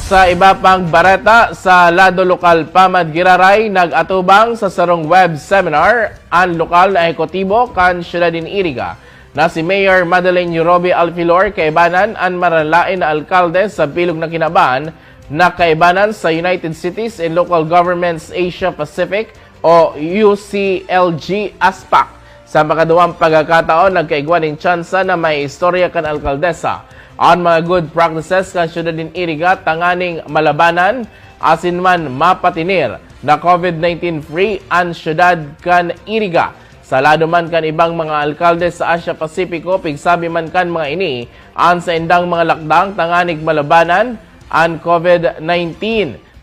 Sa iba pang bareta, sa lado lokal Pamad Giraray, nag-atubang sa sarong web seminar ang lokal na ekotibo kan siyudad din Iriga na si Mayor Madeleine Yurobi Alfilor kaibanan ang maralain na alkalde sa bilog na Kinaban na kaibanan sa United Cities and Local Governments Asia Pacific o UCLG ASPAC. Sa makaduwang pagkakataon, nagkaigwan ng tsansa na may istorya kan alkaldesa ang mga good practices kan siyudad din Iriga tanganing malabanan asin man mapatinir na COVID-19 free ang siyudad kan Iriga. Sa lado man kan ibang mga alkalde sa Asia Pasipiko, pigsabi man kan mga ini ang sa indang mga lakdang tanganig malabanan ang COVID-19.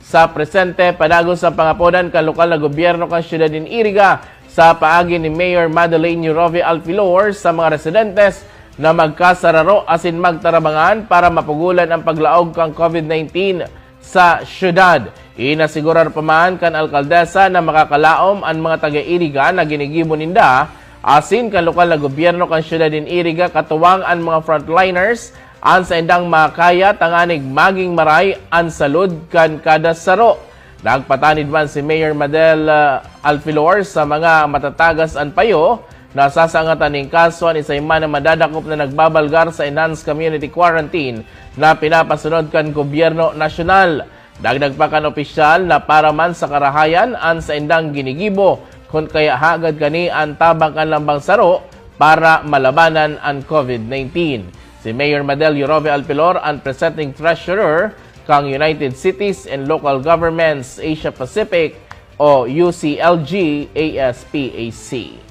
Sa presente, padago sa pangapodan kan lokal na gobyerno kan siyudad din Iriga sa paagi ni Mayor Madeleine Yurobi Alfilor sa mga residentes na magkasararo asin magtarabangan para mapugulan ang paglaog kang COVID-19 sa syudad. Inasigurar pa man kan alkaldesa na makakalaom ang mga taga-Iriga na ginigibo ninda asin kan lokal na gobyerno kan syudad din Iriga katuwang ang mga frontliners an sa indang makaya tanganig maging maray ang salud kan kada saro. Nagpatanid man si Mayor Madel Alfilor sa mga matatagas an payo na sasangatan ng kaso ni Sayman na madadakop na nagbabalgar sa enhanced community quarantine na pinapasunod kan gobyerno nasyonal. Dagdag pa kan opisyal na para man sa karahayan ang sa indang ginigibo kung kaya hagad kani ang tabang kan lambang saro para malabanan ang COVID-19. Si Mayor Madel Yurobi Alfilor ang presenting treasurer kang United Cities and Local Governments Asia Pacific o UCLG ASPAC.